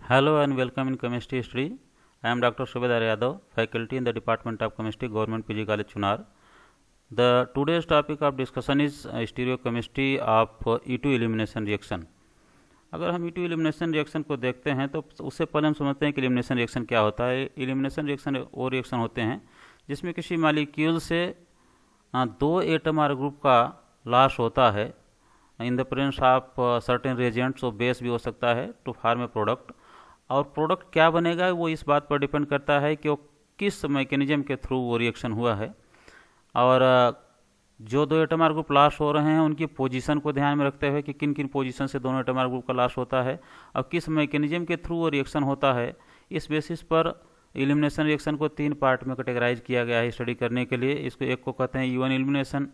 Hello and welcome in chemistry history. I am Dr. Subedar Yadav, faculty in the Department of Chemistry, Government PG College Chunar. The today's topic of discussion is stereochemistry of E2 elimination reaction. अगर हम E2 elimination reaction को देखते हैं तो उससे पहले हम समझते हैं कि elimination रिएक्शन क्या होता है. elimination रिएक्शन वो रिएक्शन होते हैं जिसमें किसी मालिक्यूल से दो एटम आर ग्रुप का लॉस होता है in the presence of certain reagents. Base भी हो सकता है टू फॉर्म ए प्रोडक्ट. और प्रोडक्ट क्या बनेगा वो इस बात पर डिपेंड करता है कि वो किस मैकेनिज्म के थ्रू वो रिएक्शन हुआ है. और जो दो एटम आर ग्रुप लॉस हो रहे हैं उनकी पोजीशन को ध्यान में रखते हुए कि किन किन पोजीशन से दोनों एटम आर ग्रुप का लॉस होता है और किस मैकेनिज्म के थ्रू वो रिएक्शन होता है. इस बेसिस पर एलिमिनेशन रिएक्शन को तीन पार्ट में कैटेगराइज किया गया है स्टडी करने के लिए. इसको एक को कहते हैं E1 एलिमिनेशन,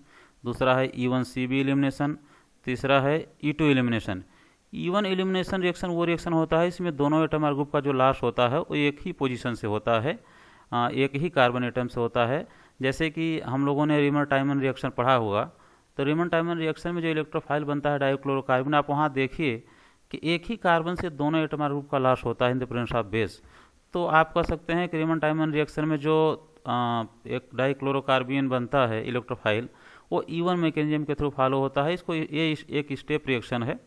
दूसरा है E1CB एलिमिनेशन, तीसरा है E2 elimination. E1 elimination reaction वो रिएक्शन होता है इसमें दोनों एटम आर ग्रुप का जो लॉस होता है वो एक ही पोजीशन से होता है, एक ही कार्बन एटम से होता है. जैसे कि हम लोगों ने रीमन-टाइमन रिएक्शन पढ़ा होगा तो रीमन-टाइमन रिएक्शन में जो इलेक्ट्रोफाइल बनता है डाइक्लोरोकार्बन, आप वहाँ देखिए कि एक ही कार्बन से दोनों एटम आर ग्रुप का लॉस होता है in the presence of base. तो आप कह सकते हैं कि रीमन-टाइमन रिएक्शन में जो एक डाइक्लोरोकार्बन बनता है इलेक्ट्रोफाइल वो E1 मैकेनिज्म के थ्रू फॉलो होता है. इसको ये एक स्टेप रिएक्शन है.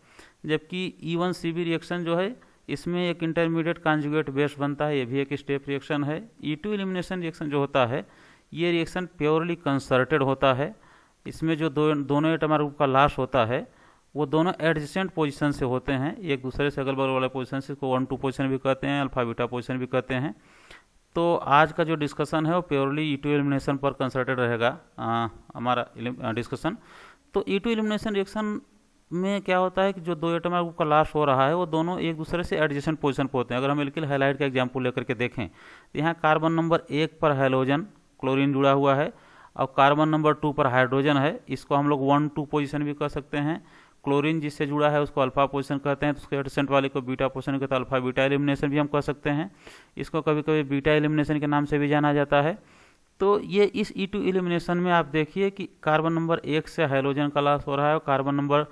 जबकि E1CB रिएक्शन जो है इसमें एक इंटरमीडिएट कॉन्जुगेट बेस बनता है, ये भी एक स्टेप रिएक्शन है. E2 एलिमिनेशन रिएक्शन जो होता है ये रिएक्शन प्योरली कंसर्टेड होता है. इसमें जो दोनों एटम आर ग्रुप का लॉस होता है वो दोनों एडजेसेंट पोजीशन से होते हैं, एक दूसरे से अगल बगल वाले पोजीशन से. इसको 1-2 पोजीशन भी कहते हैं, अल्फा बीटा पोजीशन भी कहते हैं. तो आज का जो डिस्कशन है वो प्योरली E2 एलिमिनेशन पर कंसर्टेड रहेगा हमारा डिस्कशन. तो E2 एलिमिनेशन रिएक्शन में क्या होता है कि जो दो एटम आर ग्रुप का लॉस हो रहा है वो दोनों एक दूसरे से एडजेसेंट पोजीशन पर होते हैं. अगर हम एल्किल हैलाइड का एग्जांपल लेकर के देखें तो यहाँ कार्बन नंबर 1 पर हैलोजन क्लोरीन जुड़ा हुआ है और कार्बन नंबर 2 पर हाइड्रोजन है. इसको हम लोग 1-2 पोजीशन भी कह सकते हैं. क्लोरीन जिससे जुड़ा है उसको अल्फा पोजीशन कहते हैं, तो उसके एडजेसेंट वाले को बीटा पोजीशन कहते हैं. अल्फा बीटा एलिमिनेशन भी हम कह सकते हैं. इसको कभी कभी बीटा एलिमिनेशन के नाम से भी जाना जाता है. तो ये इस E2 एलिमिनेशन में आप देखिए कि कार्बन नंबर 1 से हाइड्रोजन का लॉस हो रहा है और कार्बन नंबर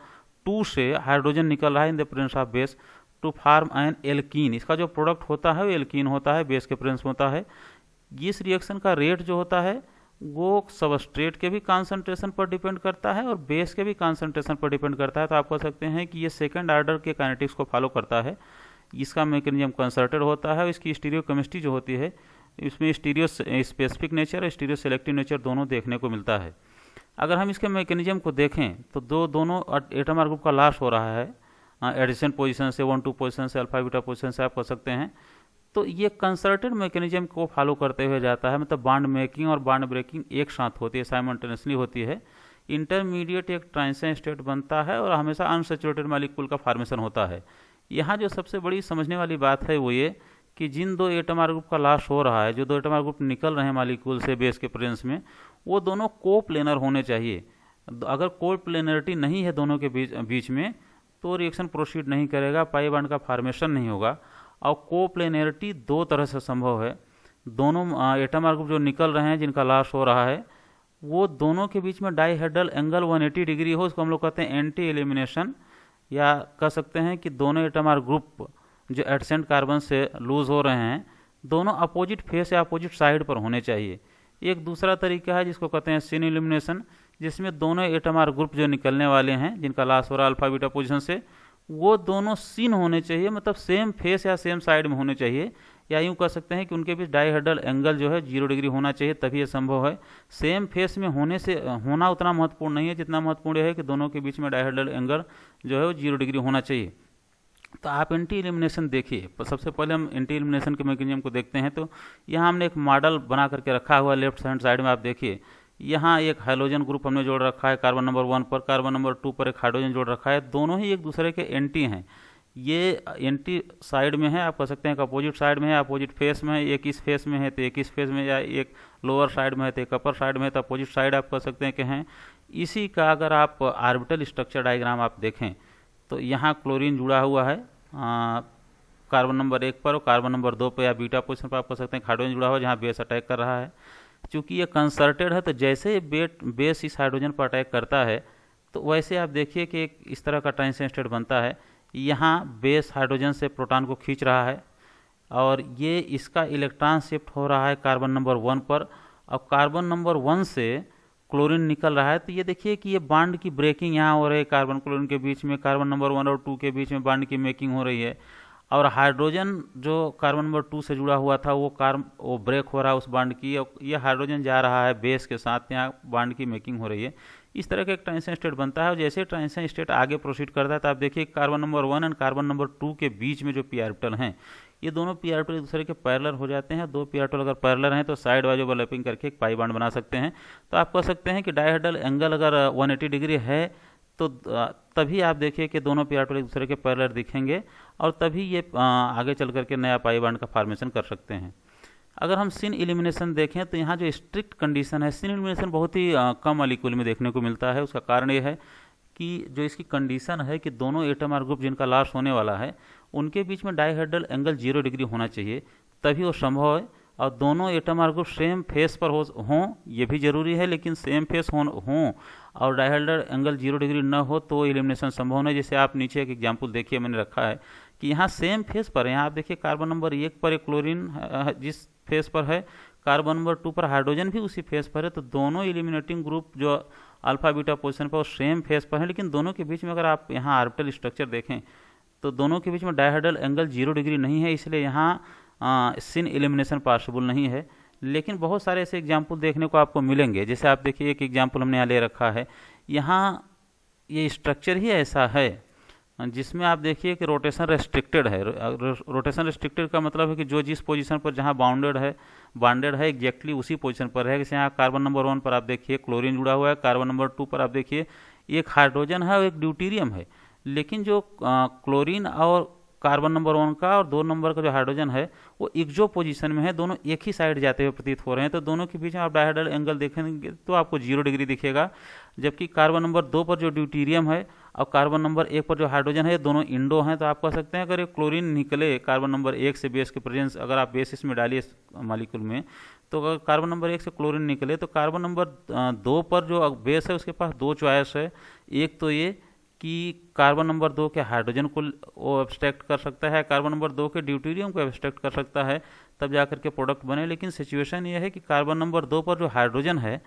2 से हाइड्रोजन निकल रहा है in the presence of base to form an alkene. इसका जो प्रोडक्ट होता है वो एल्कीन होता है, बेस के प्रेजेंस में होता है. इस रिएक्शन का रेट जो होता है वो सबस्ट्रेट के भी कॉन्सेंट्रेशन पर डिपेंड करता है और बेस के भी कॉन्सेंट्रेशन पर डिपेंड करता है. तो आप कह सकते हैं कि ये सेकंड ऑर्डर के काइनेटिक्स को फॉलो करता है. इसका मैकेनिज्म कंसर्टेड होता है. इसकी स्टीरियोकेमिस्ट्री जो होती है इसमें स्टीरियो स्पेसिफिक नेचर और स्टीरियो सेलेक्टिव नेचर दोनों देखने को मिलता है. अगर हम इसके मैकेनिज्म को देखें तो दोनों एटम आर ग्रुप का लॉस हो रहा है एडिशन पोजीशन से, 1-2 पोजीशन से, अल्फा बीटा पोजीशन से आप कह सकते हैं. तो ये कंसर्टेड मैकेनिज्म को फॉलो करते हुए जाता है, मतलब बॉन्ड मेकिंग और बॉन्ड ब्रेकिंग एक साथ होती है, साइमल्टेनियसली होती है. इंटरमीडिएट एक ट्रांजिशन स्टेट बनता है और हमेशा अनसैचुरेटेड मॉलिक्यूल का फॉर्मेशन होता है. यहाँ जो सबसे बड़ी समझने वाली बात है वो ये कि जिन दो एटम आर ग्रुप का लॉस हो रहा है, जो दो एटम आर ग्रुप निकल रहे हैं मॉलिक्यूल से बेस के प्रेजेंस में, वो दोनों कोप्लेनर होने चाहिए. अगर कोप्लेनरिटी नहीं है दोनों के बीच में तो रिएक्शन प्रोसीड नहीं करेगा, पाई बॉन्ड का फॉर्मेशन नहीं होगा. और कोप्लेनरिटी दो तरह से संभव है. दोनों एटम आर ग्रुप जो निकल रहे हैं जिनका लॉस हो रहा है वो दोनों के बीच में डाइहेड्रल एंगल 180 डिग्री हो, उसको हम लोग कहते हैं एंटी एलिमिनेशन. या कह सकते हैं कि दोनों एटम आर ग्रुप जो एडसेंट कार्बन से लूज हो रहे हैं दोनों अपोजिट फेस या अपोजिट साइड पर होने चाहिए. एक दूसरा तरीका है जिसको कहते हैं सिन एलिमिनेशन, जिसमें दोनों एटम आर ग्रुप जो निकलने वाले हैं जिनका लॉस हो रहा है अल्फा बीटा पोजीशन से वो दोनों सिन होने चाहिए, मतलब सेम फेस या सेम साइड में होने चाहिए. या यूँ कह सकते हैं कि उनके बीच डाइहेड्रल एंगल जो है 0 डिग्री होना चाहिए, तभी ये संभव है. सेम फेस में होना उतना महत्वपूर्ण नहीं है जितना महत्वपूर्ण है कि दोनों के बीच में डाइहेड्रल एंगल जो है वो 0 डिग्री होना चाहिए. तो आप एंटी एलिमिनेशन देखिए. सबसे पहले हम एंटी एलिमिनेशन के मैकेनिज्म को देखते हैं. तो यहाँ हमने एक मॉडल बना करके रखा हुआ है. लेफ्ट हैंड साइड में आप देखिए यहाँ एक हाइड्रोजन ग्रुप हमने जोड़ रखा है कार्बन नंबर 1 पर, कार्बन नंबर 2 पर एक हाइड्रोजन जोड़ रखा है. दोनों ही एक दूसरे के एंटी हैं. ये एंटी साइड में है, आप कह सकते हैं कि अपोजिट साइड में है, अपोजिट फेस में है. एक इस फेस में है तो एक इस फेस में, या एक लोअर साइड में है तो एक अपर साइड में है, तो अपोजिट साइड आप कह सकते हैं कि हैं. इसी का अगर आप ऑर्बिटल स्ट्रक्चर डायग्राम आप देखें तो यहाँ क्लोरीन जुड़ा हुआ है कार्बन नंबर 1 पर और कार्बन नंबर 2 पर या बीटा पोजीशन पर आप कह सकते हैं हाइड्रोजन जुड़ा हुआ है जहाँ बेस अटैक कर रहा है. चूंकि ये कंसर्टेड है तो जैसे बेस इस हाइड्रोजन पर अटैक करता है तो वैसे आप देखिए कि एक इस तरह का ट्रांजिशन स्टेट बनता है. यहाँ बेस हाइड्रोजन से प्रोटॉन को खींच रहा है और ये इसका इलेक्ट्रॉन शिफ्ट हो रहा है कार्बन नंबर 1 पर। अब कार्बन नंबर 1 से क्लोरीन निकल रहा है, तो ये देखिए कि ये बॉन्ड की ब्रेकिंग यहाँ हो रही है कार्बन क्लोरीन के बीच में, कार्बन नंबर 1 और 2 के बीच में बॉन्ड की मेकिंग हो रही है। और हाइड्रोजन जो कार्बन नंबर 2 से जुड़ा हुआ था वो ब्रेक हो रहा है उस बॉन्ड की, और ये हाइड्रोजन जा रहा है बेस के साथ, यहाँ बॉन्ड की मेकिंग हो रही है। इस तरह का एक ट्रांजिशन स्टेट बनता है। और जैसे ट्रांजिशन स्टेट आगे प्रोसीड करता है तो आप देखिए कार्बन नंबर 1 और कार्बन नंबर 2 के बीच में जो पी ऑर्बिटल हैं, ये दोनों पी ऑर्बिटल एक दूसरे के पैरेलल हो जाते हैं। दो पी ऑर्बिटल अगर पैरेलल हैं तो साइड वाइज ओवरलैपिंग करके एक पाई बॉन्ड बना सकते हैं। तो आप कह सकते हैं कि डायहेड्रल एंगल अगर 180 डिग्री है तो तभी आप देखिए कि दोनों पी ऑर्बिटल एक दूसरे के पैरेलल दिखेंगे और तभी ये आगे चल करके नया पाई बॉन्ड का फॉर्मेशन कर सकते हैं। अगर हम सिन एलिमिनेशन देखें तो यहाँ जो स्ट्रिक्ट कंडीशन है, सिन एलिमिनेशन बहुत ही कम मॉलिक्यूल में देखने को मिलता है। उसका कारण ये है कि जो इसकी कंडीशन है कि दोनों एटम और ग्रुप जिनका लॉस होने वाला है उनके बीच में डायहेड्रल एंगल 0 डिग्री होना चाहिए, तभी वो संभव है। और दोनों एटम और ग्रुप सेम फेस पर हों, ये भी जरूरी है, लेकिन सेम फेस हों और डायहेड्रल एंगल 0 डिग्री न हो तो एलिमिनेशन संभव नहीं। जैसे आप नीचे एक एग्जाम्पल देखिए, मैंने रखा है कि यहाँ सेम फेस पर, यहाँ आप देखिए कार्बन नंबर 1 पर एक क्लोरीन जिस फेस पर है, कार्बन नंबर 2 पर हाइड्रोजन भी उसी फेस पर है, तो दोनों एलिमिनेटिंग ग्रुप जो अल्फा बीटा पोजीशन पर वो सेम फेस पर है। लेकिन दोनों के बीच में अगर आप यहाँ ऑर्बिटल स्ट्रक्चर देखें तो दोनों के बीच में डायहेड्रल एंगल 0 डिग्री नहीं है, इसलिए यहाँ सिन एलिमिनेशन पॉसिबल नहीं है। लेकिन बहुत सारे ऐसे एग्जाम्पल देखने को आपको मिलेंगे। जैसे आप देखिए एक एग्जाम्पल हमने यहाँ ले रखा है, यहाँ ये स्ट्रक्चर ही ऐसा है जिसमें आप देखिए कि रोटेशन रेस्ट्रिक्टेड है। रोटेशन रेस्ट्रिक्टेड का मतलब है कि जो जिस पोजीशन पर जहाँ बाउंडेड है एग्जैक्टली उसी पोजीशन पर है। जैसे यहाँ कार्बन नंबर 1 पर आप देखिए क्लोरीन जुड़ा हुआ है, कार्बन नंबर 2 पर आप देखिए एक हाइड्रोजन है और एक ड्यूटीरियम है। लेकिन जो क्लोरीन और कार्बन नंबर 1 का और 2 नंबर का जो हाइड्रोजन है वो एक्सो पोजीशन में है, दोनों एक ही साइड जाते हुए प्रतीत हो रहे हैं। तो दोनों के बीच में आप डायहेड्रल एंगल देखेंगे तो आपको 0 डिग्री दिखेगा। जबकि कार्बन नंबर 2 पर जो ड्यूटीरियम है और कार्बन नंबर 1 पर जो हाइड्रोजन है, दोनों इंडो हैं। तो आप कह सकते हैं अगर ये क्लोरीन निकले कार्बन नंबर 1 से बेस के प्रेजेंस, अगर आप बेस इसमें डालिए मॉलिक्यूल में, तो अगर कार्बन नंबर 1 से क्लोरीन निकले तो कार्बन नंबर 2 पर जो बेस है उसके पास दो चॉइस है। एक तो ये कि कार्बन नंबर 2 के हाइड्रोजन को वो एब्स्ट्रैक्ट कर सकता है, कार्बन नंबर 2 के ड्यूटीरियम को एब्स्ट्रैक्ट कर सकता है, तब जाकर के प्रोडक्ट बने। लेकिन सिचुएशन ये है कि कार्बन नंबर 2 पर जो हाइड्रोजन है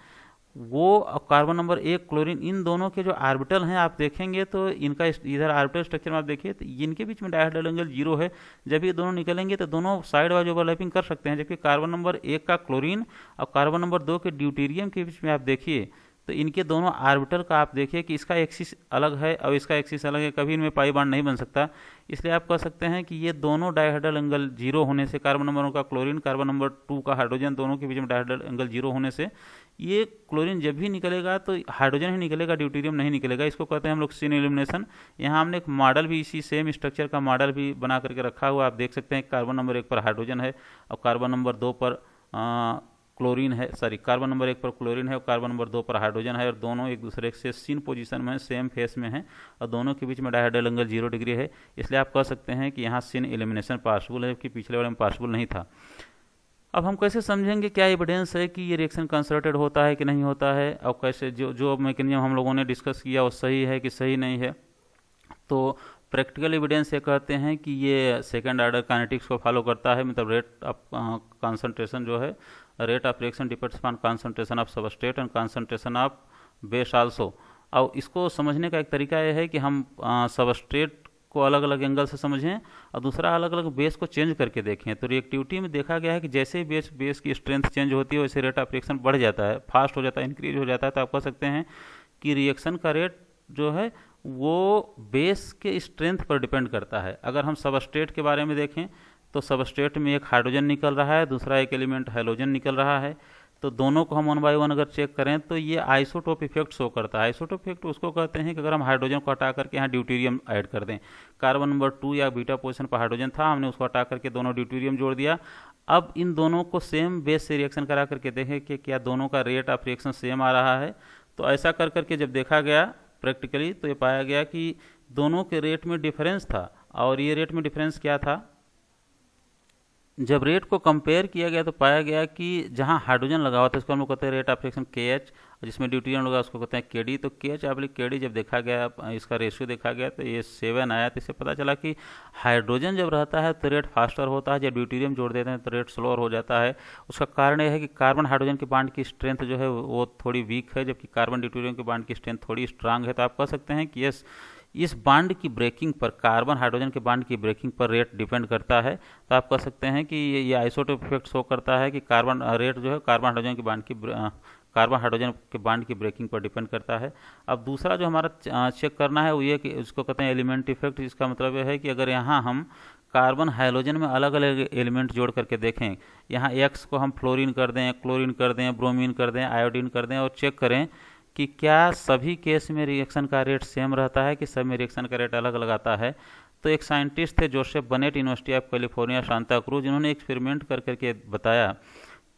वो कार्बन नंबर 1 क्लोरीन, इन दोनों के जो ऑर्बिटल हैं आप देखेंगे तो इनका इधर ऑर्बिटल स्ट्रक्चर में आप देखिए तो इनके बीच में डायहेड्रल एंगल 0 है। जब ये दोनों निकलेंगे तो दोनों साइड वाइज ओवरलैपिंग कर सकते हैं। जबकि कार्बन नंबर 1 का क्लोरीन और कार्बन नंबर 2 के ड्यूटीरियम के बीच में आप देखिए तो इनके दोनों ऑर्बिटल का आप देखिए कि इसका एक्सिस अलग है और इसका एक्सिस अलग है, कभी इनमें पाई बॉन्ड नहीं बन सकता। इसलिए आप कह सकते हैं कि ये दोनों डायहेड्रल एंगल 0 होने से, कार्बन नंबर 1 का क्लोरीन, कार्बन नंबर 2 का हाइड्रोजन, दोनों के बीच में डायहेड्रल एंगल 0 होने से ये क्लोरीन जब भी निकलेगा तो हाइड्रोजन ही निकलेगा, ड्यूटीरियम नहीं निकलेगा। इसको कहते हैं हम लोग सिन एलिमिनेशन। यहाँ हमने एक मॉडल भी, इसी सेम स्ट्रक्चर का मॉडल भी बना करके रखा हुआ, आप देख सकते हैं। कार्बन नंबर 1 पर हाइड्रोजन है और कार्बन नंबर 2 पर क्लोरीन है, सॉरी कार्बन नंबर 1 पर क्लोरीन है और कार्बन नंबर 2 पर हाइड्रोजन है, और दोनों एक दूसरे से सिन पोजीशन में, सेम फेस में हैं और दोनों के बीच में डायहेड्रल एंगल 0 डिग्री है। इसलिए आप कह सकते हैं कि यहाँ सिन एलिमिनेशन पॉसिबल है, जबकि पिछले वाले में पॉसिबल नहीं था। अब हम कैसे समझेंगे क्या एविडेंस है कि ये रिएक्शन कंसर्टेड होता है कि नहीं होता है, और कैसे जो मैकेनिज्म हम लोगों ने डिस्कस किया वो सही है कि सही नहीं है। तो प्रैक्टिकल एविडेंस ये कहते हैं कि ये सेकंड ऑर्डर काइनेटिक्स को फॉलो करता है। मतलब रेट ऑफ कंसंट्रेशन जो है, rate of reaction depends upon concentration of substrate and concentration of base also. और इसको समझने का एक तरीका यह है कि हम सबस्ट्रेट को अलग अलग एंगल से समझें और दूसरा अलग अलग बेस को चेंज करके देखें। तो रिएक्टिविटी में देखा गया है कि जैसे ही बेस की स्ट्रेंथ चेंज होती है वैसे रेट ऑफ रिएक्शन बढ़ जाता है, फास्ट हो जाता है, इंक्रीज हो जाता है। तो आप कह सकते हैं कि रिएक्शन का रेट जो है वो बेस के स्ट्रेंथ पर डिपेंड करता है। अगर हम सबस्ट्रेट के बारे में देखें तो सबस्ट्रेट में एक हाइड्रोजन निकल रहा है, दूसरा एक एलिमेंट हैलोजन निकल रहा है। तो दोनों को हम 1 बाय 1 अगर चेक करें तो ये आइसोटोप इफेक्ट शो करता है। आइसोटोप इफेक्ट उसको कहते हैं कि अगर हम हाइड्रोजन को हटा करके यहाँ ड्यूटीरियम ऐड कर दें, कार्बन नंबर 2 या बीटा पोजीशन पर हाइड्रोजन था, हमने उसको हटा करके दोनों ड्यूटीरियम जोड़ दिया। अब इन दोनों को सेम बेस से रिएक्शन करा करके देखें कि क्या दोनों का रेट ऑफ रिएक्शन सेम आ रहा है। तो ऐसा कर करके जब देखा गया प्रैक्टिकली तो ये पाया गया कि दोनों के रेट में डिफरेंस था। और ये रेट में डिफरेंस क्या था, जब रेट को कंपेयर किया गया तो पाया गया कि जहां हाइड्रोजन लगा हुआ था इसको हम लोग कहते हैं रेट ऑफ रिएक्शन KH, जिसमें ड्यूटेरियम होगा उसको कहते हैं केडी। तो KH/KD जब देखा गया, इसका रेशियो देखा गया तो ये 7 आया। तो इससे पता चला कि हाइड्रोजन जब रहता है तो रेट फास्टर होता है, जब ड्यूटेरियम जोड़ देते हैं तो रेट स्लोअर हो जाता है। उसका कारण यह है कि कार्बन हाइड्रोजन के बॉन्ड की स्ट्रेंथ जो है वो थोड़ी वीक है, जबकि कार्बन ड्यूटेरियम के बॉन्ड की स्ट्रेंथ थोड़ी स्ट्रांग है। तो आप कह सकते हैं कि यस, इस बॉन्ड की ब्रेकिंग पर, कार्बन हाइड्रोजन के बॉन्ड की ब्रेकिंग पर रेट डिपेंड करता है। तो आप कह सकते हैं कि ये आइसोटोप इफेक्ट शो करता है कि कार्बन रेट जो है कार्बन हाइड्रोजन के बॉन्ड की ब्रेकिंग पर डिपेंड करता है। अब दूसरा जो हमारा चेक करना है वो ये कि उसको कहते हैं एलिमेंट इफेक्ट। इसका मतलब यह है कि अगर यहाँ हम कार्बन हाइड्रोजन में अलग अलग एलिमेंट जोड़ करके देखें, यहाँ X को हम फ्लोरीन कर दें, क्लोरीन कर दें, ब्रोमीन कर दें, आयोडीन कर दें, और चेक करें कि क्या सभी केस में रिएक्शन का रेट सेम रहता है कि सब में रिएक्शन का रेट अलग अलग आता है। तो एक साइंटिस्ट थे Joseph Bennett, University of California Santa Cruz, जिन्होंने एक्सपेरिमेंट कर करके बताया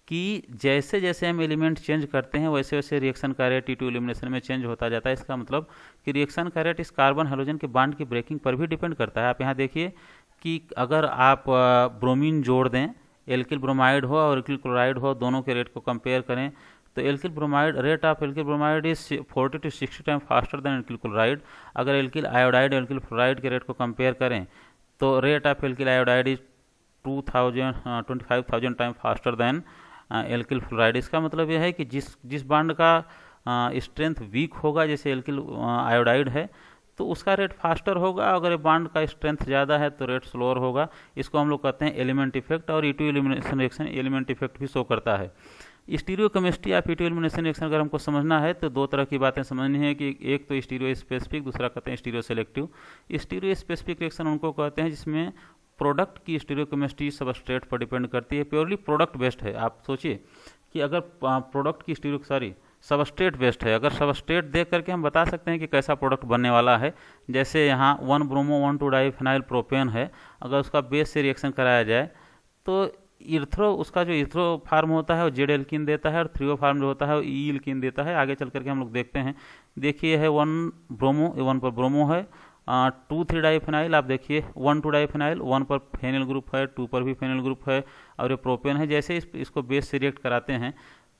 कि जैसे जैसे हम एलिमेंट चेंज करते हैं वैसे वैसे रिएक्शन का रेट T2 एलिमिनेशन में चेंज होता जाता है। इसका मतलब कि रिएक्शन का रेट इस कार्बन हाइड्रोजन के बॉन्ड की ब्रेकिंग पर भी डिपेंड करता है। आप यहाँ देखिए कि अगर आप ब्रोमीन जोड़ दें, एल्किल ब्रोमाइड हो और एल्किल क्लोराइड हो, दोनों के रेट को कंपेयर करें तो alkyl bromide rate of alkyl bromide is 40 to 60 time faster than alkyl chloride. अगर एल्किल आयोडाइड एल्किल फ्लोराइड के रेट को कंपेयर करें तो rate of alkyl iodide is 25,000 time faster than alkyl fluoride. इसका मतलब यह है कि जिस बॉन्ड का स्ट्रेंथ वीक होगा, जैसे एल्किल आयोडाइड है, तो उसका रेट फास्टर होगा। अगर ये बॉन्ड का स्ट्रेंथ ज़्यादा है तो रेट स्लोअर होगा। इसको हम लोग कहते हैं एलिमेंट इफेक्ट, और E2 elimination reaction element effect भी शो करता है। Stereochemistry of E2 elimination reaction अगर हमको समझना है तो दो तरह की बातें समझनी है कि एक तो स्टीरियो स्पेसिफिक, दूसरा कहते हैं stereo selective. Stereo specific reaction उनको कहते हैं जिसमें प्रोडक्ट की स्टीरियोकेमिस्ट्री सबस्ट्रेट पर डिपेंड करती है, प्योरली प्रोडक्ट बेस्ड है। आप सोचिए कि अगर प्रोडक्ट की सबस्ट्रेट बेस्ड है, अगर सबस्ट्रेट देख करके हम बता सकते हैं कि कैसा प्रोडक्ट बनने वाला है। जैसे यहाँ 1 ब्रोमो 1,2-डाइफिनाइल प्रोपेन है, अगर उसका बेस से रिएक्शन कराया जाए तो उसका जो इथ्रो फार्म होता है वो जेड एल्किन देता है, और थ्रियो फार्म जो होता है वो ई एल्किन देता है। आगे चल करके हम लोग देखते हैं। देखिए है 1 ब्रोमो, 1 पर ब्रोमो है, 2,3-डाइफिनाइल। आप देखिए 1,2-डाइफिनाइल, 1 पर फेनिल ग्रुप है, 2 पर भी फेनिल ग्रुप है, और ये प्रोपेन है। जैसे इसको बेस से रिएक्ट कराते हैं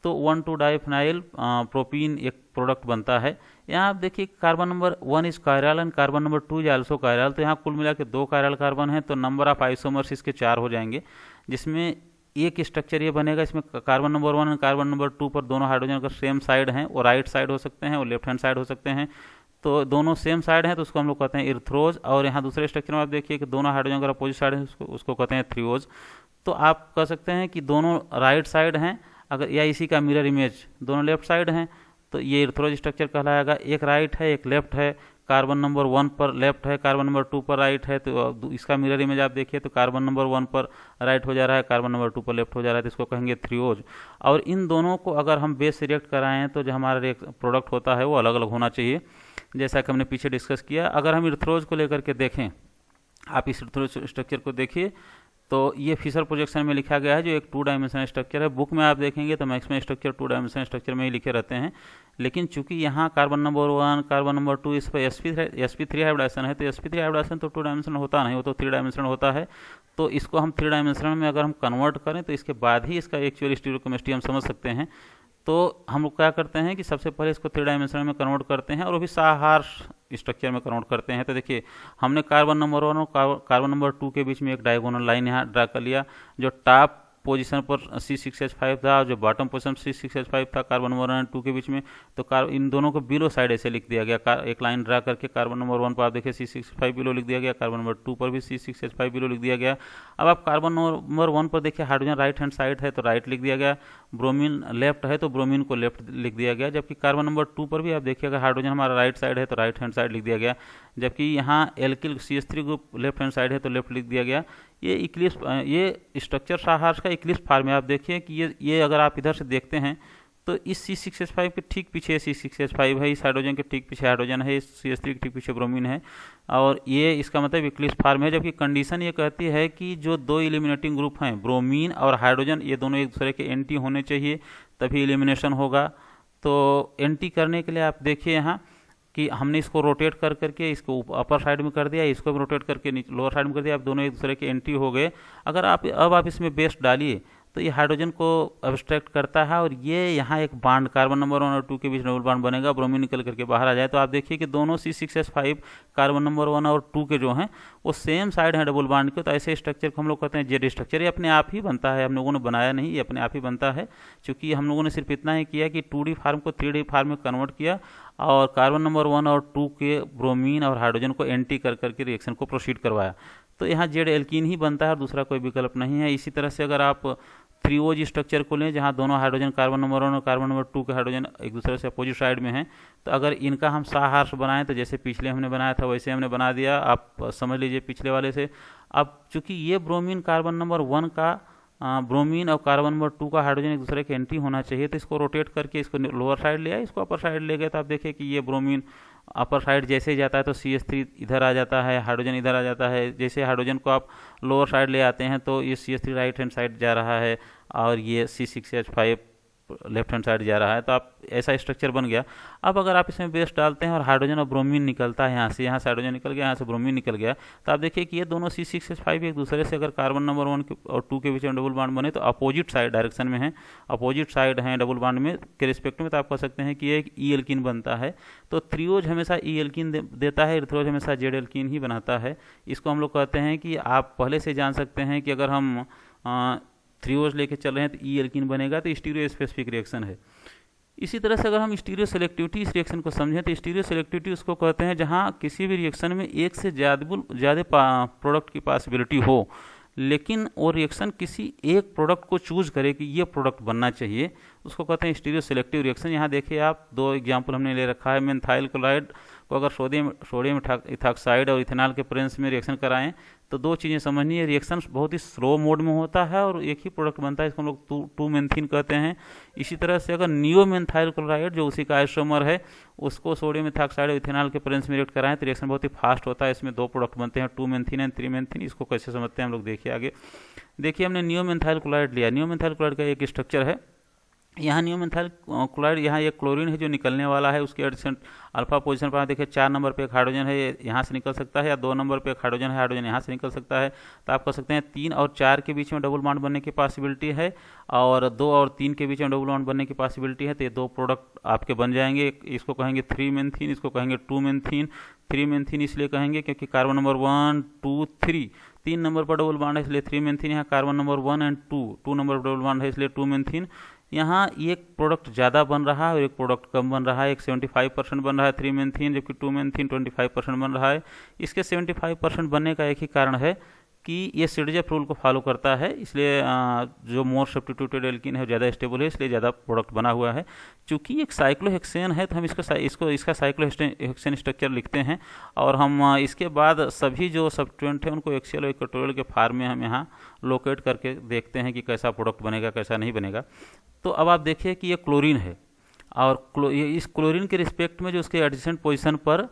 तो 1,2-डाइफिनाइल प्रोपीन एक प्रोडक्ट बनता है। यहाँ आप देखिए carbon number 1 is chiral and carbon number 2 is also chiral. तो यहाँ कुल मिला के 2 कायरल कार्बन है, तो नंबर ऑफ आइसोमर्स इसके 4 हो जाएंगे, जिसमें एक स्ट्रक्चर ये बनेगा। इसमें कार्बन नंबर 1 और कार्बन नंबर 2 पर दोनों हाइड्रोजन अगर सेम साइड हैं, वो राइट साइड हो सकते हैं और लेफ्ट हैंड साइड हो सकते हैं। तो दोनों सेम साइड हैं तो उसको हम लोग कहते हैं इर्थ्रोज। और यहाँ दूसरे स्ट्रक्चर में आप देखिए कि दोनों हाइड्रोजन अगर अपोजिट साइड है उसको कहते हैं थ्रियोज। तो आप कह सकते हैं कि दोनों राइट साइड हैं, अगर या इसी का मिरर इमेज दोनों लेफ्ट साइड हैं तो ये इर्थ्रोज स्ट्रक्चर कहलाएगा। एक राइट है एक लेफ्ट है, कार्बन नंबर 1 पर लेफ्ट है, कार्बन नंबर 2 पर राइट है, तो इसका मिरर इमेज आप देखिए तो कार्बन नंबर 1 पर राइट हो जा रहा है, कार्बन नंबर 2 पर लेफ्ट हो जा रहा है, तो इसको कहेंगे थ्रियोज। और इन दोनों को अगर हम बेस से रिएक्ट कराएं तो जो हमारा प्रोडक्ट होता है वो अलग अलग होना चाहिए, जैसा कि हमने पीछे डिस्कस किया। अगर हम इर्थ्रोज को लेकर के देखें, आप इस इर्थ्रोज स्ट्रक्चर को देखिए तो ये फिशर प्रोजेक्शन में लिखा गया है, जो एक 2 डायमेंशनल स्ट्रक्चर है। बुक में आप देखेंगे तो मैक्सिमम स्ट्रक्चर 2 डायमेंशनल स्ट्रक्चर में ही लिखे रहते हैं, लेकिन चूंकि यहाँ कार्बन नंबर 1 कार्बन नंबर 2 इस पर sp3 हाइब्रिडाइजेशन है, तो sp3 हाइब्रिडाइजेशन तो 2 डायमेंशनल होता नहीं, वो तो 3 डायमेंशनल होता है। तो इसको हम 3 डायमेंशनल में अगर हम कन्वर्ट करें तो इसके बाद ही इसका एक्चुअल स्टीरियोकेमिस्ट्री हम समझ सकते हैं। तो हम लोग क्या करते हैं कि सबसे पहले इसको 3 डायमेंशनल में कन्वर्ट करते हैं, और वो भी साहार स्ट्रक्चर में कन्वर्ट करते हैं। तो देखिए हमने कार्बन नंबर 1 और कार्बन नंबर 2 के बीच में एक डायगोनल लाइन यहाँ ड्रा कर लिया, जो टॉप पोजीशन पर C6H5 था और जो बॉटम पोजीशन C6H5 था कार्बन नंबर 1 और 2 के बीच में। तो इन दोनों को बिलो साइड ऐसे लिख दिया गया, एक लाइन ड्रा करके कार्बन नंबर 1 पर आप देखिए C6H5 बिलो लिख दिया गया, कार्बन नंबर 2 पर भी C6H5 बिलो लिख दिया गया। अब आप कार्बन नंबर 1 पर देखिए हाइड्रोजन राइट हैंड साइड है तो राइट लिख दिया गया, ब्रोमीन लेफ्ट है तो ब्रोमीन को लेफ्ट लिख दिया गया। जबकि कार्बन नंबर 2 पर भी आप देखिए अगर हाइड्रोजन हमारा राइट साइड है तो राइट हैंड साइड लिख दिया गया, जबकि यहाँ alkyl CH3 group left hand side है तो लेफ्ट लिख दिया गया। ये स्ट्रक्चर साहार का इक्लिप्स फॉर्म है। आप देखिए कि ये अगर आप इधर से देखते हैं तो इस C6H5 के ठीक पीछे C6H5 है, इस हाइड्रोजन के ठीक पीछे हाइड्रोजन है, इस CH3 के ठीक पीछे ब्रोमीन है, और ये इसका मतलब इक्लिप्स फॉर्म है। जबकि कंडीशन ये कहती है कि जो 2 एलिमिनेटिंग ग्रुप हैं ब्रोमीन और हाइड्रोजन, ये दोनों एक दूसरे के एंटी होने चाहिए तभी एलिमिनेशन होगा। तो एंटी करने के लिए आप देखिए यहाँ कि हमने इसको रोटेट कर करके इसको अपर साइड में कर दिया, इसको भी रोटेट करके लोअर साइड में कर दिया, आप दोनों एक दूसरे के एंटी हो गए। अगर आप अब आप इसमें बेस डालिए तो ये हाइड्रोजन को अब्स्ट्रैक्ट करता है और ये यहाँ एक बॉन्ड कार्बन नंबर 1 और 2 के बीच डबल बॉन्ड बनेगा, ब्रोमीन निकल करके बाहर आ जाए। तो आप देखिए कि दोनों C6H5 कार्बन नंबर 1 और 2 के जो हैं वो सेम साइड है डबल बॉन्ड के। तो ऐसे स्ट्रक्चर को हम लोग कहते हैं जेड स्ट्रक्चर। ये अपने आप ही बनता है, हम लोगों ने बनाया नहीं, ये अपने आप ही बनता है, क्योंकि हम लोगों ने सिर्फ इतना ही किया कि 2D फार्म को 3D फार्म में कन्वर्ट किया और कार्बन नंबर 1 और 2 के ब्रोमीन और हाइड्रोजन को एंटी कर करके रिएक्शन को प्रोसीड करवाया। तो यहाँ जेड एल्कीन ही बनता है और दूसरा कोई विकल्प नहीं है। इसी तरह से अगर आप 3OG स्ट्रक्चर को लें, जहाँ दोनों हाइड्रोजन कार्बन नंबर 1 और कार्बन नंबर 2 के हाइड्रोजन एक दूसरे से अपोजिट साइड में हैं, तो अगर इनका हम साहार्स बनाएं तो जैसे पिछले हमने बनाया था वैसे हमने बना दिया, आप समझ लीजिए पिछले वाले से। अब चूंकि ये ब्रोमीन कार्बन नंबर 1 का ब्रोमीन और कार्बन नंबर 2 का हाइड्रोजन एक दूसरे के एंटी होना चाहिए, तो इसको रोटेट करके इसको लोअर साइड ले आए, इसको अपर साइड ले गए। तो आप देखिए कि ये ब्रोमीन अपर साइड जैसे ही जाता है तो CH3 इधर आ जाता है, हाइड्रोजन इधर आ जाता है। जैसे हाइड्रोजन को आप लोअर साइड ले आते हैं तो ये CH3 राइट हैंड साइड जा रहा है और ये C6H5 लेफ्ट हैंड साइड जा रहा है। तो आप ऐसा स्ट्रक्चर बन गया। अब अगर आप इसमें बेस डालते हैं और हाइड्रोजन और ब्रोमीन निकलता है, यहाँ से हाइड्रोजन निकल गया, यहाँ से ब्रोमीन निकल गया, तो आप देखिए कि ये दोनों C6H5 एक दूसरे से अगर कार्बन नंबर 1 और 2 के बीच में डबल बॉन्ड बने तो अपोजिट साइड डायरेक्शन में है, अपोजिट साइड हैं डबल बॉन्ड में के रिस्पेक्ट में। तो आप कह सकते हैं कि ये एक ई एल्कीन बनता है। तो थ्रीओज हमेशा ई एल्कीन देता है, इथ्रोज हमेशा जेड एल्कीन ही बनाता है। इसको हम लोग कहते हैं कि आप पहले से जान सकते हैं कि अगर हम 3OH लेके चल रहे हैं तो ई एल्कीन बनेगा, तो स्टीरियो स्पेसिफिक रिएक्शन है। इसी तरह से अगर हम स्टीरियो सेलेक्टिविटी इस रिएक्शन को समझें तो स्टीरियो सेलेक्टिविटी उसको कहते हैं जहां किसी भी रिएक्शन में एक से ज़्यादा प्रोडक्ट की पॉसिबिलिटी हो, लेकिन वो रिएक्शन किसी एक प्रोडक्ट को चूज करे कि ये प्रोडक्ट बनना चाहिए, उसको कहते हैं स्टीरियो सेलेक्टिव रिएक्शन। यहाँ देखिए आप दो एग्जाम्पल हमने ले रखा है। मेन्थाइल क्लोराइड को अगर सोडियम इथॉक्साइड और इथेनॉल के प्रेजेंस में रिएक्शन कराएं तो दो चीज़ें समझनी है, रिएक्शन बहुत ही स्लो मोड में होता है और एक ही प्रोडक्ट बनता है, इसको हम लोग 2-मेंथीन कहते हैं। इसी तरह से अगर नियो मेन्थाइल क्लोराइड जो उसी का आइसोमर है उसको सोडियम इथॉक्साइड और इथेनॉल के प्रेजेंस में रिएक्ट कराएं तो रिएक्शन बहुत ही फास्ट होता है, इसमें दो प्रोडक्ट बनते हैं 2-मेंथीन एंड 3-मेंथीन। इसको कैसे समझते हैं हम लोग देखिए आगे। देखिए हमने नियो मेन्थाइल क्लोराइड लिया, नियो मेन्थाइल क्लोराइड का एक स्ट्रक्चर है। यहाँ नियो मेन्थाइल क्लोराइड, यहाँ एक क्लोरीन है जो निकलने वाला है, उसके एडिशन अल्फा पोजीशन पर देखिए 4 नंबर पे एक हाइड्रोजन है, यहाँ से निकल सकता है, या 2 नंबर पे एक हाइड्रोजन है, हाइड्रोजन यहाँ से निकल सकता है। तो आप कह सकते हैं 3 और 4 के बीच में डबल बॉन्ड बनने की पॉसिबिलिटी है और 2 और 3 के बीच में डबल बॉन्ड बनने की पॉसिबिलिटी है। तो ये दो प्रोडक्ट आपके बन जाएंगे। इसको कहेंगे 3-मेंथीन, इसको कहेंगे 2-मेंथीन। 3-मेंथीन इसलिए कहेंगे क्योंकि कार्बन नंबर 1, 2, 3 3 नंबर पर डबल बॉन्ड है इसलिए 3-मेंथीन। यहाँ कार्बन नंबर 1 एंड 2 नंबर पर डबल बॉन्ड है इसलिए 2-मेंथीन। यहाँ एक प्रोडक्ट ज़्यादा बन रहा है और एक प्रोडक्ट कम बन रहा है। एक 75% बन रहा है 3-मेंथीन, जबकि 2-मेंथीन 25% बन रहा है। इसके 75% बनने का एक ही कारण है कि ये सिडजेफ रूल को फॉलो करता है, इसलिए जो मोर सब्स्टिट्यूटेड एल्कीन है ज़्यादा स्टेबल है, इसलिए ज़्यादा प्रोडक्ट बना हुआ है। चूँकि एक साइक्लोहेक्सेन है तो हम इसका साइक्लोहेक्सेन स्ट्रक्चर लिखते हैं और हम इसके बाद सभी जो सब्स्टिट्यूएंट हैं उनको एक्सियल और इक्वेटोरियल के फॉर्म में हम यहाँ लोकेट करके देखते हैं कि कैसा प्रोडक्ट बनेगा कैसा नहीं बनेगा। तो अब आप देखिए कि ये क्लोरीन है और इस क्लोरीन के रिस्पेक्ट में जो उसके एडजेसेंट पोजीशन पर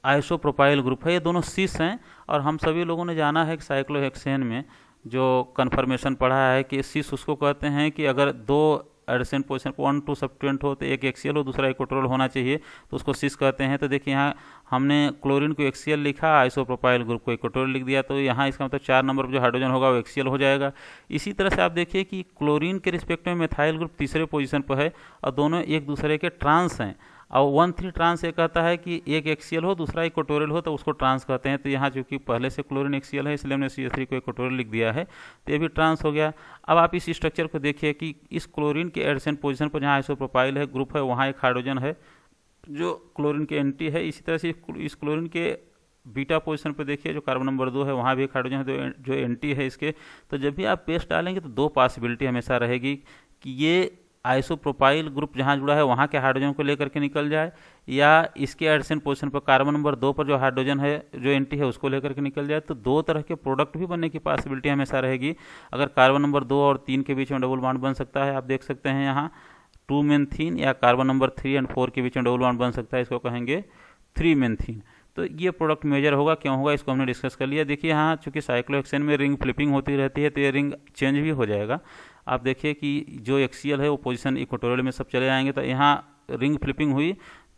आइसोप्रोपाइल ग्रुप है, ये दोनों सिस हैं। और हम सभी लोगों ने जाना है कि साइक्लोहेक्सेन में जो कन्फर्मेशन पढ़ा है कि सिस उसको कहते हैं कि अगर दो एडजेसेंट पोजीशन पर 1-2 सब्स्टिट्यूएंट हो तो एक एक्सियल हो दूसरा इक्वेटोरियल होना चाहिए, तो उसको सिस कहते हैं। तो देखिए यहाँ हमने क्लोरीन को एक्सियल लिखा, आइसोप्रोपाइल ग्रुप को इक्वेटोरियल लिख दिया, तो यहाँ इसका मतलब 4 नंबर पर जो हाइड्रोजन होगा वो एक्सियल हो जाएगा। इसी तरह से आप देखिए कि क्लोरीन के रिस्पेक्ट में मेथाइल ग्रुप तीसरे पोजीशन पर है और दोनों एक दूसरे के ट्रांस हैं। और 1,3 ट्रांस ये कहता है कि एक एक्सियल हो दूसरा इक्वेटोरियल हो तो उसको ट्रांस कहते हैं। तो यहाँ चूंकि पहले से क्लोरीन एक्सियल है इसलिए हमने CH3 को इक्वेटोरियल लिख दिया है, तो ये भी ट्रांस हो गया। अब आप इस स्ट्रक्चर को देखिए कि इस क्लोरीन के एडजेसेंट पोजीशन पर जहाँ आइसोप्रोपाइल है ग्रुप है वहाँ एक हाइड्रोजन है जो क्लोरीन के एंटी है। इसी तरह से इस क्लोरीन के बीटा पोजीशन पर देखिए जो कार्बन नंबर 2 है वहाँ भी एक हाइड्रोजन है जो एंटी है इसके। तो जब भी आप पेस्ट डालेंगे तो दो पॉसिबिलिटी हमेशा रहेगी कि ये आइसोप्रोपाइल ग्रुप जहाँ जुड़ा है वहाँ के हाइड्रोजन को लेकर के निकल जाए, या इसके एडजेसेंट पोजीशन पर कार्बन नंबर 2 पर जो हाइड्रोजन है जो एंटी है उसको लेकर के निकल जाए। तो दो तरह के प्रोडक्ट भी बनने की पॉसिबिलिटी हमेशा रहेगी। अगर कार्बन नंबर 2 और 3 के बीच में डबल बॉन्ड बन सकता है, आप देख सकते हैं यहाँ 2-मेंथीन, या कार्बन नंबर 3 एंड 4 के बीच में डबल बॉन्ड बन सकता है, इसको कहेंगे 3-मेंथीन। तो ये प्रोडक्ट मेजर होगा, क्यों होगा इसको हमने डिस्कस कर लिया। देखिए यहाँ चूंकि साइक्लोहेक्सेन में रिंग फ्लिपिंग होती रहती है तो ये रिंग चेंज भी हो जाएगा। आप देखिए कि जो एक्सियल है वो पोजीशन इक्वेटोरियल में सब चले आएंगे, तो यहाँ रिंग फ्लिपिंग हुई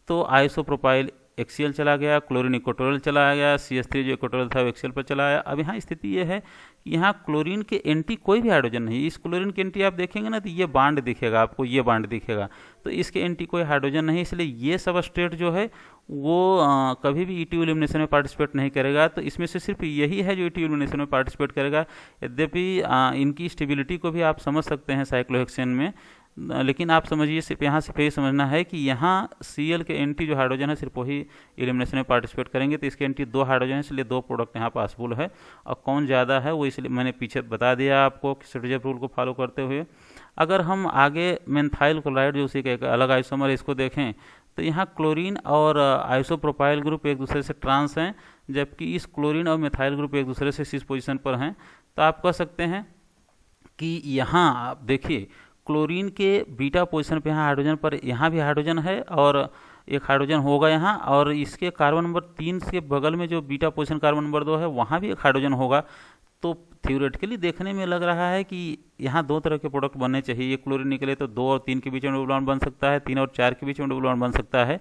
तो आइसोप्रोपाइल एक्सियल चला गया, क्लोरीन इक्वेटोरियल चला गया, CH3 जो इक्वेटोरियल था वो एक्सियल पर चला आया। अब यहाँ स्थिति ये है यहाँ क्लोरीन के एंटी कोई भी हाइड्रोजन नहीं। इस क्लोरीन के एंटी आप देखेंगे ना तो ये बांड दिखेगा आपको, ये बांड दिखेगा, तो इसके एंटी कोई हाइड्रोजन नहीं, इसलिए ये सबस्ट्रेट जो है वो कभी भी ईटी एलिमिनेशन में पार्टिसिपेट नहीं करेगा। तो इसमें से सिर्फ यही है जो ईटी एलिमिनेशन में पार्टिसिपेट करेगा। यद्यपि इनकी स्टेबिलिटी को भी आप समझ सकते हैं साइक्लोहेक्सेन में, लेकिन आप समझिए सिर्फ यहाँ से ये समझना है कि यहाँ Cl के एंटी जो हाइड्रोजन है सिर्फ वही एलिमिनेशन में पार्टिसिपेट करेंगे, तो इसके एंटी 2 हाइड्रोजन है, इसलिए 2 प्रोडक्ट यहाँ पॉसिबल है। और कौन ज़्यादा है वो इसलिए मैंने पीछे बता दिया आपको श्रोडिंगर रूल को फॉलो करते हुए। अगर हम आगे मेन्थाइल क्लोराइड जो उसी का एक अलग आइसोमर इसको देखें तो यहाँ क्लोरीन और आइसोप्रोपाइल ग्रुप एक दूसरे से ट्रांस हैं, जबकि इस क्लोरीन और मिथाइल ग्रुप एक दूसरे से सिस पोजीशन पर हैं। तो आप कह सकते हैं कि यहाँ आप देखिए क्लोरीन के बीटा पोजीशन पे यहाँ हाइड्रोजन पर यहाँ भी हाइड्रोजन है और एक हाइड्रोजन होगा यहाँ, और इसके कार्बन नंबर 3 के बगल में जो बीटा पोजीशन कार्बन नंबर 2 है वहाँ भी एक हाइड्रोजन होगा। तो थ्योरेटिकली देखने में लग रहा है कि यहाँ 2 तरह के प्रोडक्ट बनने चाहिए। ये क्लोरीन निकले तो 2 और 3 के बीच में डबल बॉन्ड बन सकता है, 3 और 4 के बीच में डबल बॉन्ड बन सकता है,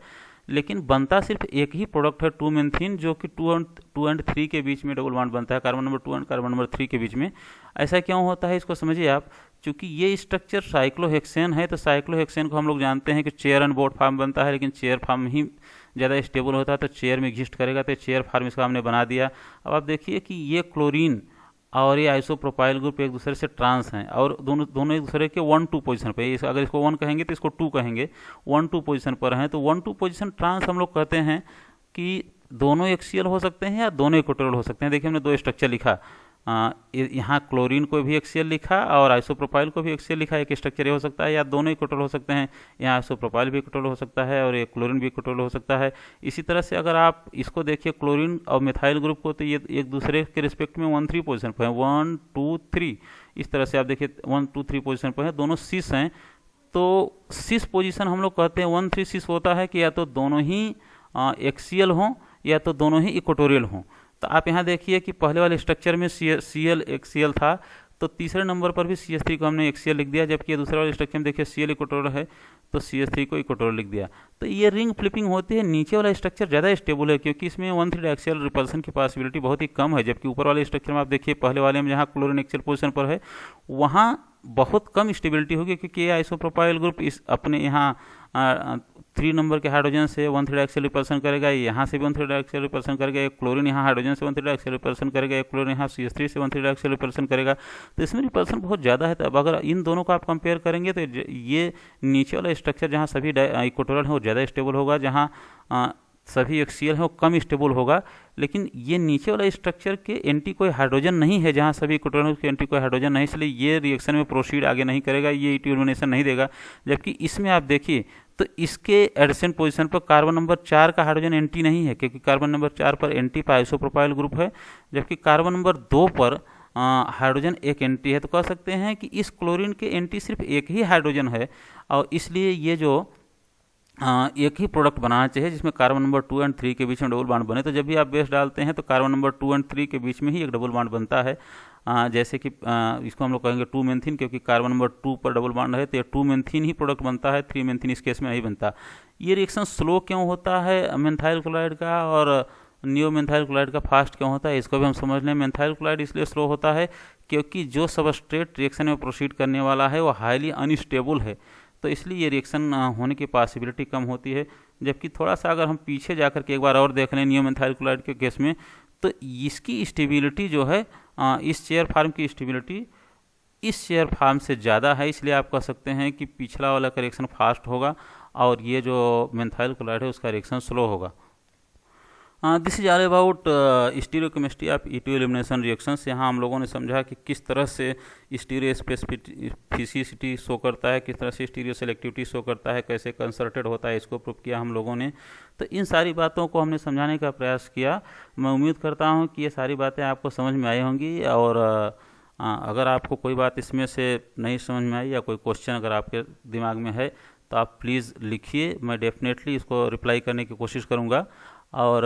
लेकिन बनता सिर्फ एक ही प्रोडक्ट है 2-मेंथीन, जो कि 2 और 3 के बीच में डबल बॉन्ड बनता है, कार्बन नंबर 2 और कार्बन नंबर 3 के बीच में। ऐसा क्यों होता है इसको समझिए आप। चूंकि ये स्ट्रक्चर साइक्लोहेक्सेन है, तो साइक्लोहेक्सेन को हम लोग जानते हैं कि चेयर एंड बोर्ड फॉर्म बनता है, लेकिन चेयर फॉर्म ही ज़्यादा स्टेबल होता है, तो चेयर में एग्जिस्ट करेगा, तो चेयर फॉर्म इसका हमने बना दिया। अब आप देखिए कि ये क्लोरीन और ये आइसोप्रोपाइल ग्रुप एक दूसरे से ट्रांस हैं और दोनों एक दूसरे के 1-2 पोजीशन पे, अगर इसको 1 कहेंगे तो इसको 2 कहेंगे, 1-2 पोजीशन पर हैं। तो 1-2 पोजीशन ट्रांस हम लोग कहते हैं कि दोनों एक्सियल हो सकते हैं या दोनों इक्वेटोरियल हो सकते हैं। देखिए हमने 2 स्ट्रक्चर लिखा, यहाँ क्लोरीन को भी एक्सियल लिखा और आइसोप्रोपाइल को भी एक्सियल लिखा। एक स्ट्रक्चर ये हो सकता है या दोनों इक्वेटोरियल हो सकते हैं, यहाँ आइसोप्रोपाइल भी इक्वेटोरियल हो सकता है और ये क्लोरीन भी इक्वेटोरियल हो सकता है। इसी तरह से अगर आप इसको देखिए क्लोरीन और मिथाइल ग्रुप को, तो ये एक दूसरे के रिस्पेक्ट में 1-3 पोजीशन पर है, 1, 2, 3, इस तरह से आप देखिए 1, 2, 3 पोजीशन पर है, दोनों सिस हैं। तो सिस पोजीशन हम लोग कहते हैं 1-3 सिस होता है कि या तो दोनों ही एक्सियल हों या तो दोनों ही इक्वेटोरियल हों। तो आप यहाँ देखिए कि पहले वाले स्ट्रक्चर में Cl एक्सियल था, तो तीसरे नंबर पर भी CH3 को हमने एक्सियल लिख दिया, जबकि दूसरे वाले स्ट्रक्चर में देखिए Cl इक्वेटोरियल है तो CH3 को इक्वेटोरियल लिख दिया। तो ये रिंग फ्लिपिंग होती है। नीचे वाला स्ट्रक्चर ज़्यादा स्टेबल है क्योंकि इसमें 1-3 एक्सियल रिपल्सन की पॉसिबिलिटी बहुत ही कम है, जबकि ऊपर वाले स्ट्रक्चर में आप देखिए पहले वाले में जहाँ क्लोरीन एक्सियल पोजीशन पर है वहाँ बहुत कम स्टेबिलिटी होगी, क्योंकि ये आइसोप्रोपाइल ग्रुप इस अपने यहाँ 3 नंबर के हाइड्रोजन से 1-3 एक्सियल रिपल्सन करेगा, यहाँ से भी 1-3 एक्सियल रिपल्सन करेगा, एक क्लोरीन यहाँ हाइड्रोजन से 1-3 एक्सियल रिपल्सन करेगा, एक क्लोरीन यहाँ CH3 से 1-3 एक्सियल रिपल्सन करेगा। तो इसमें रिपल्सन बहुत ज़्यादा है। तो अब अगर इन दोनों को आप कंपेयर करेंगे तो ये नीचे वाला स्ट्रक्चर जहाँ सभी इक्वेटोरियल है वो ज़्यादा स्टेबल होगा, जहाँ सभी एक्सियल है वो कम स्टेबल होगा। लेकिन ये नीचे वाला स्ट्रक्चर के एंटी कोई हाइड्रोजन नहीं है, जहाँ सभी इक्वेटोरियल के एंटी कोई हाइड्रोजन नहीं, इसलिए ये रिएक्शन में प्रोसीड आगे नहीं करेगा, ये इक्विलिब्रियम नहीं देगा। जबकि इसमें आप देखिए तो इसके एडजेसेंट पोजीशन पर कार्बन नंबर 4 का हाइड्रोजन एंटी नहीं है, क्योंकि कार्बन नंबर 4 पर एंटी पर आइसोप्रोपाइल ग्रुप है, जबकि कार्बन नंबर 2 पर हाइड्रोजन एक एंटी है। तो कह सकते हैं कि इस क्लोरीन के एंटी सिर्फ एक ही हाइड्रोजन है, और इसलिए ये जो एक ही प्रोडक्ट बनाना चाहिए जिसमें कार्बन नंबर 2 और 3 के बीच में डबल बॉन्ड बने। तो जब भी आप बेस डालते हैं तो कार्बन नंबर 2 और 3 के बीच में ही एक डबल बॉन्ड बनता है। जैसे कि इसको हम लोग कहेंगे 2-मेंथीन, क्योंकि कार्बन नंबर 2 पर डबल बॉन्ड है तो ये 2-मेंथीन ही प्रोडक्ट बनता है, 3-मेंथीन इस केस में नहीं बनता। ये रिएक्शन स्लो क्यों होता है मेन्थाइल क्लोराइड का और नियो मेन्थाइल क्लोराइड का फास्ट क्यों होता है, इसको भी हम समझ लें। मेन्थाइल क्लोराइड इसलिए स्लो होता है क्योंकि जो सबस्ट्रेट रिएक्शन में प्रोसीड करने वाला है वो हाईली अनस्टेबल है, तो इसलिए ये रिएक्शन होने की पॉसिबिलिटी कम होती है। जबकि थोड़ा सा अगर हम पीछे जाकर के एक बार और देख लें नियो मेन्थाइल क्लोराइड के केस में, तो इसकी स्टेबिलिटी जो है इस चेयर फॉर्म की स्टेबिलिटी इस चेयर फॉर्म से ज़्यादा है, इसलिए आप कह सकते हैं कि पिछला वाला का रिएक्शन फास्ट होगा और ये जो मेन्थाइल क्लोराइड है उसका रिएक्शन स्लो होगा। This is all about stereochemistry of ET elimination reactions. यहाँ हम लोगों ने समझा कि किस तरह से स्टीरियो स्पेसिफिसिटी शो करता है, किस तरह से स्टीरियो सेलेक्टिविटी शो करता है, कैसे कंसर्टेड होता है, इसको प्रूव किया हम लोगों ने। तो इन सारी बातों को हमने समझाने का प्रयास किया। मैं उम्मीद करता हूँ कि ये सारी बातें आपको समझ में आई होंगी, और अगर आपको कोई बात इसमें से नहीं समझ में आई या कोई क्वेश्चन अगर आपके दिमाग में है तो आप प्लीज़ लिखिए, मैं डेफिनेटली इसको रिप्लाई करने की कोशिश करूँगा। और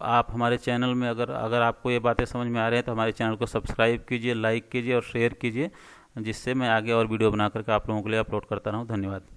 आप हमारे चैनल में अगर आपको ये बातें समझ में आ रही हैं तो हमारे चैनल को सब्सक्राइब कीजिए, लाइक कीजिए और शेयर कीजिए, जिससे मैं आगे और वीडियो बना करके आप लोगों के लिए अपलोड करता रहूँ। धन्यवाद।